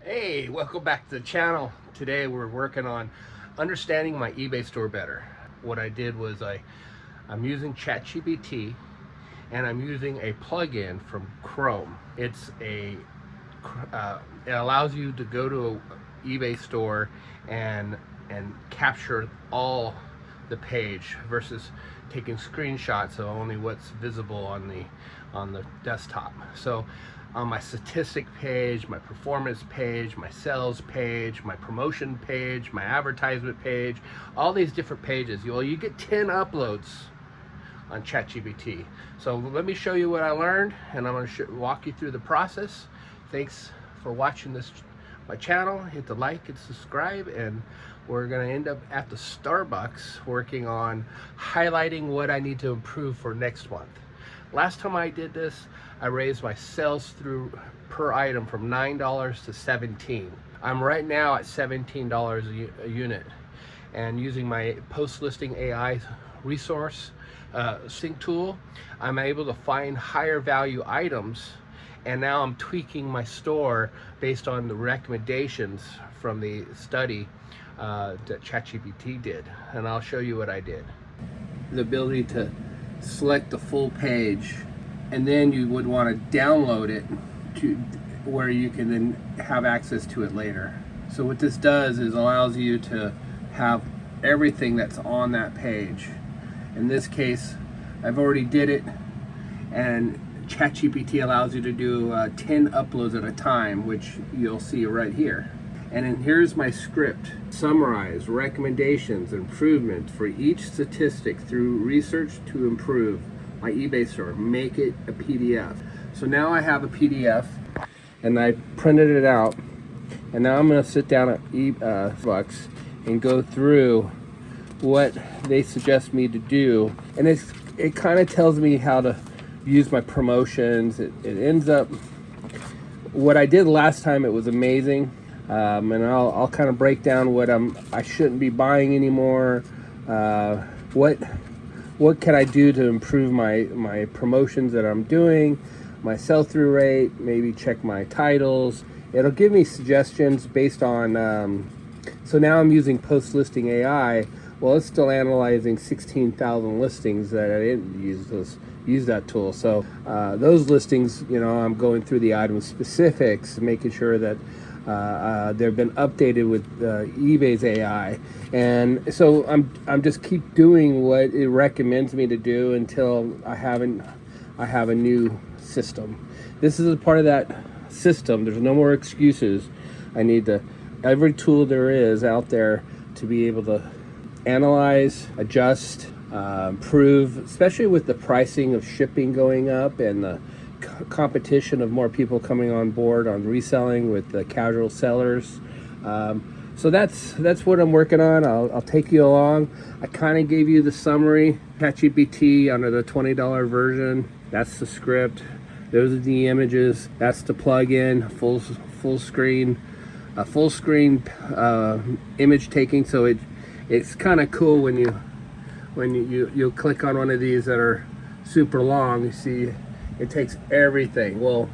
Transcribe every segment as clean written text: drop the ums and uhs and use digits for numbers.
Hey, welcome back to the channel. Today we're working on understanding my eBay store better. What I did was I'm using ChatGPT and I'm using a plugin from Chrome. It allows you to go to a eBay store and capture all the page versus taking screenshots of only what's visible on the desktop. So on my statistic page, my performance page, my sales page, my promotion page, my advertisement page, all these different pages, you get 10 uploads on ChatGPT. So let me show you what I learned, and I'm going to walk you through the process. Thanks for watching my channel. Hit the like and subscribe, and we're going to end up at the Starbucks working on highlighting what I need to improve for next month. Last time I did this, I raised my sales through per item from $9 to $17. I'm right now at $17 a unit, and using my post-listing AI resource sync tool, I'm able to find higher value items, and now I'm tweaking my store based on the recommendations from the study that ChatGPT did, and I'll show you what I did. The ability to select the full page, and then you would want to download it to where you can then have access to it later. So what this does is allows you to have everything that's on that page. In this case, I've already did it, and ChatGPT allows you to do 10 uploads at a time, which you'll see right here. And then here's my script. Summarize recommendations, improvements for each statistic through research to improve my eBay store. Make it a PDF. So now I have a PDF, and I printed it out. And now I'm going to sit down at Starbucks and go through what they suggest me to do. And it kind of tells me how to use my promotions. It ends up, what I did last time, it was amazing. And I'll kind of break down what I shouldn't be buying anymore. What can I do to improve my promotions that I'm doing, my sell-through rate, maybe check my titles. It'll give me suggestions based on, so now I'm using post-listing AI. Well, it's still analyzing 16,000 listings that I didn't use that tool. So those listings, I'm going through the item specifics, making sure that they've been updated with eBay's AI, and so I'm just keep doing what it recommends me to do until I have a new system. This is a part of that system. There's no more excuses. I need every tool there is out there to be able to analyze, adjust, improve, especially with the pricing of shipping going up and the competition of more people coming on board on reselling with the casual sellers. So that's what I'm working on. I'll take you along. I kind of gave you the summary. ChatGPT under the $20 version. That's the script. Those are the images. That's the plugin. Full screen image taking. So it's kind of cool when you click on one of these that are super long. You see it takes everything. Well,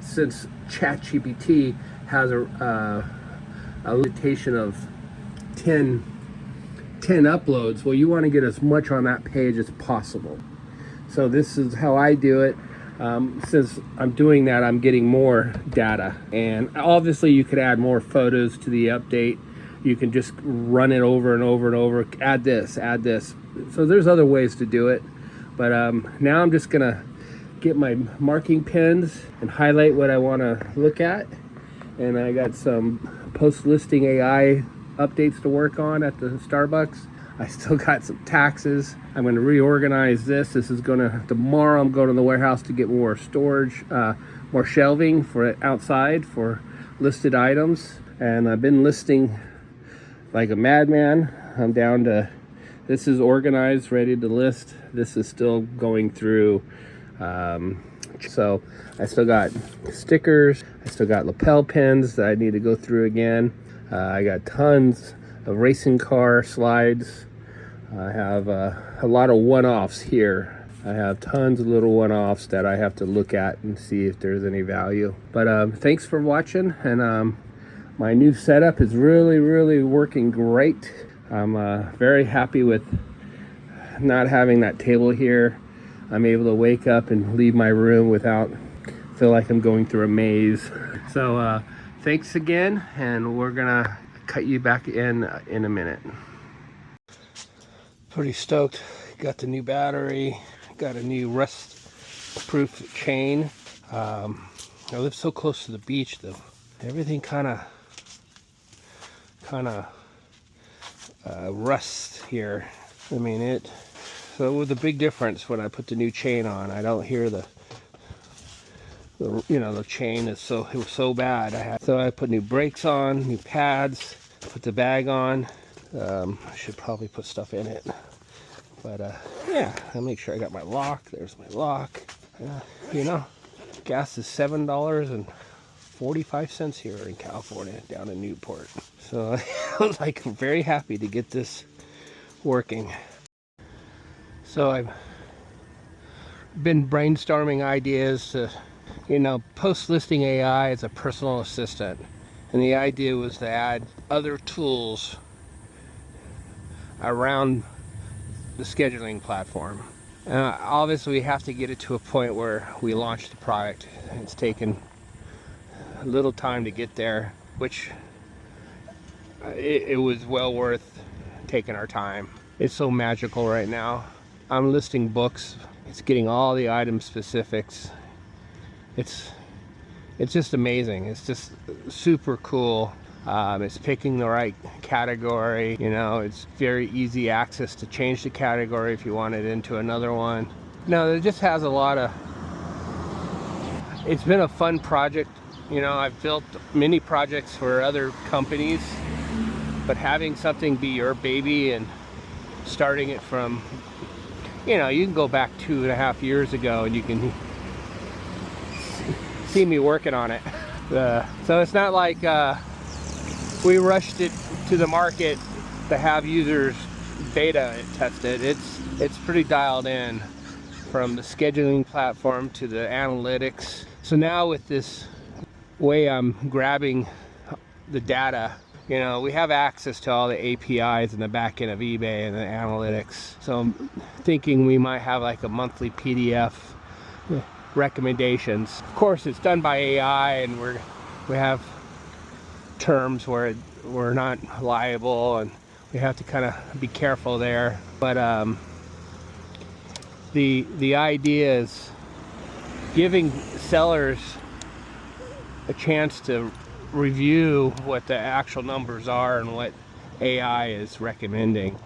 since ChatGPT has a limitation of 10 uploads, well, you want to get as much on that page as possible. So this is how I do it. Since I'm doing that, I'm getting more data, and obviously you could add more photos to the update. You can just run it over and over and over. Add this. So there's other ways to do it, but now I'm just gonna get my marking pens and highlight what I want to look at. And I got some post-listing AI updates to work on at the Starbucks. I still got some taxes. I'm going to reorganize this. Tomorrow I'm going to the warehouse to get more storage, more shelving for outside for listed items. And I've been listing like a madman. I'm down to, this is organized, ready to list. This is still going through. So I still got stickers, I still got lapel pins that I need to go through again. I got tons of racing car slides. I have a lot of one-offs here. I have tons of little one-offs that I have to look at and see if there's any value. But thanks for watching, and My new setup is really working great. I'm very happy with not having that table here. I'm able to wake up and leave my room without feel like I'm going through a maze. So thanks again, and we're gonna cut you back in a minute. Pretty stoked. Got the new battery, got a new rust-proof chain. I live so close to the beach though. Everything kind of rusts here. I mean so with the big difference when I put the new chain on, I don't hear the chain is it was so bad. So I put new brakes on, new pads, put the bag on. I should probably put stuff in it, but yeah, I'll make sure I got my lock. There's my lock. Gas is $7.45 here in California, down in Newport. So I was like very happy to get this working. So I've been brainstorming ideas to, post listing AI as a personal assistant, and the idea was to add other tools around the scheduling platform. Obviously we have to get it to a point where we launch the product. It's taken a little time to get there, which it was well worth taking our time. It's so magical right now. I'm listing books. It's getting all the item specifics. It's just amazing. It's just super cool. It's picking the right category. It's very easy access to change the category if you want it into another one. No, it just has a lot of, it's been a fun project. I've built many projects for other companies, but having something be your baby and starting it from, you can go back 2.5 years ago and you can see me working on it. So it's not like we rushed it to the market to have users beta test it. It's pretty dialed in, from the scheduling platform to the analytics. So now with this way I'm grabbing the data, we have access to all the APIs in the back end of eBay and the analytics. So I'm thinking we might have like a monthly PDF recommendations. Of course, it's done by AI, and we have terms where we're not liable, and we have to kind of be careful there. But the idea is giving sellers a chance to review what the actual numbers are and what AI is recommending,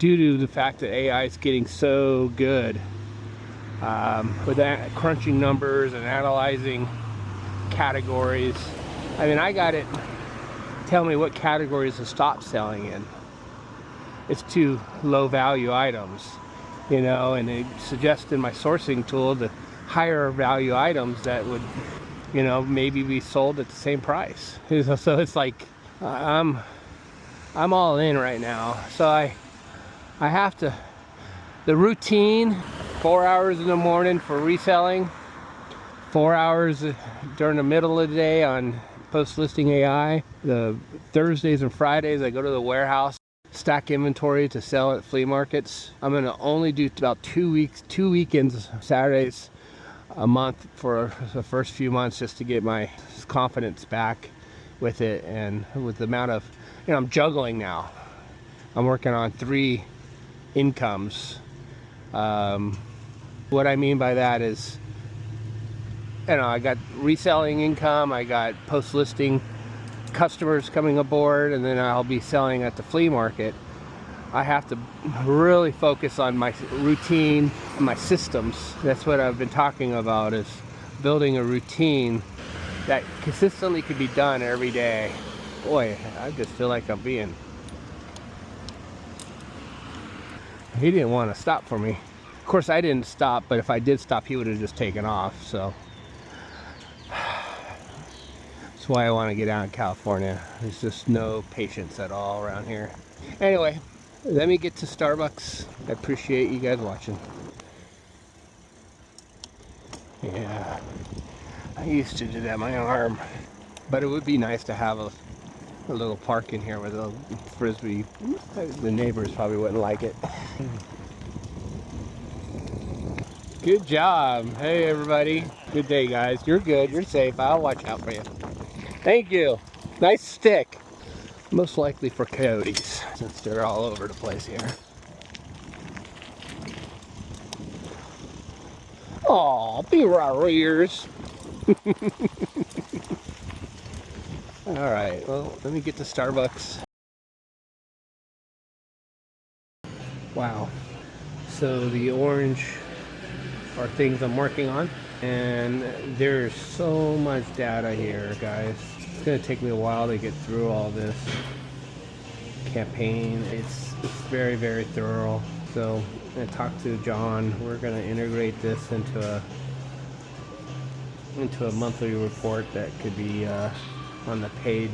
due to the fact that AI is getting so good with that crunching numbers and analyzing categories. I mean, I got it tell me what categories to stop selling in. It's too low value items, and it suggested in my sourcing tool the higher value items that would, maybe be sold at the same price. So it's like I'm all in right now. So I have to, the routine, 4 hours in the morning for reselling, 4 hours during the middle of the day on post-listing AI. The Thursdays and Fridays I go to the warehouse, stack inventory to sell at flea markets. I'm gonna only do about 2 weekends, Saturdays a month for the first few months, just to get my confidence back with it. And with the amount of, I'm juggling now. I'm working on 3 incomes. What I mean by that is, I got reselling income, I got post-listing customers coming aboard, and then I'll be selling at the flea market. I have to really focus on my routine and my systems. That's what I've been talking about, is building a routine that consistently could be done every day. Boy, I just feel like I'm being... He didn't want to stop for me. Of course, I didn't stop, but if I did stop, he would have just taken off. So that's why I want to get out in California. There's just no patience at all around here. Anyway, let me get to Starbucks. I appreciate you guys watching. Yeah, I used to do that, my arm. But it would be nice to have A little park in here with a frisbee. The neighbors probably wouldn't like it. Good job. Hey everybody. Good day, guys. You're good. You're safe. I'll watch out for you. Thank you. Nice stick. Most likely for coyotes, since they're all over the place here. Aw, be our ears. Alright, well, let me get to Starbucks. Wow. So the orange are things I'm working on. And there's so much data here, guys. It's going to take me a while to get through all this campaign. It's very, very thorough. So I'm going to talk to John. We're going to integrate this into a monthly report that could be on the paid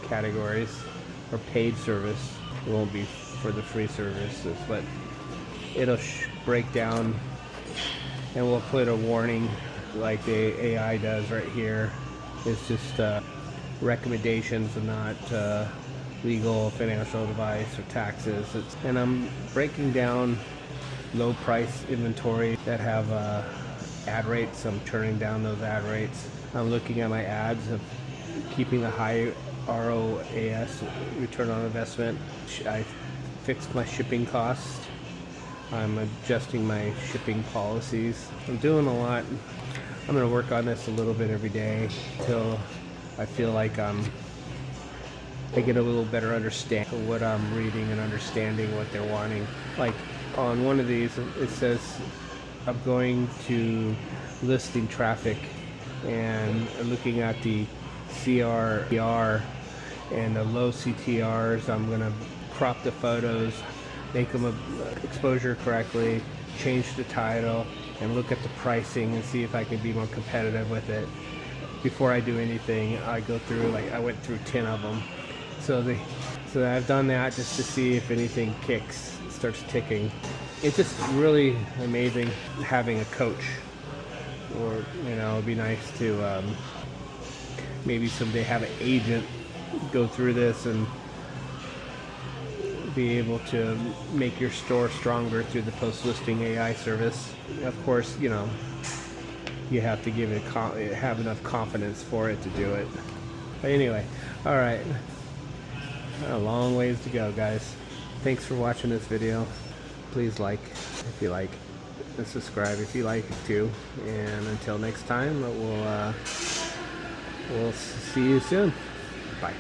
categories or paid service. It won't be for the free services, but it'll break down, and we'll put a warning like the AI does right here. It's just recommendations and not legal, financial advice, or taxes. And I'm breaking down low price inventory that have ad rates. I'm turning down those ad rates. I'm looking at my ads of keeping a high ROAS, return on investment. I fixed my shipping cost. I'm adjusting my shipping policies. I'm doing a lot. I'm going to work on this a little bit every day until I feel like I get a little better understanding of what I'm reading and understanding what they're wanting. Like on one of these, it says I'm going to listing traffic and looking at the CTR and the low CTRs. I'm going to crop the photos, make them exposure correctly, change the title, and look at the pricing and see if I can be more competitive with it. Before I do anything, I go through, like I went through 10 of them. So I've done that just to see if anything kicks, starts ticking. It's just really amazing having a coach, or it'd be nice to maybe someday have an agent go through this and be able to make your store stronger through the post-listing AI service. Of course, you have to give it have enough confidence for it to do it. But anyway, all right, a long ways to go, guys. Thanks for watching this video. Please like if you like, and subscribe if you like it too. And until next time, we'll see you soon. Bye.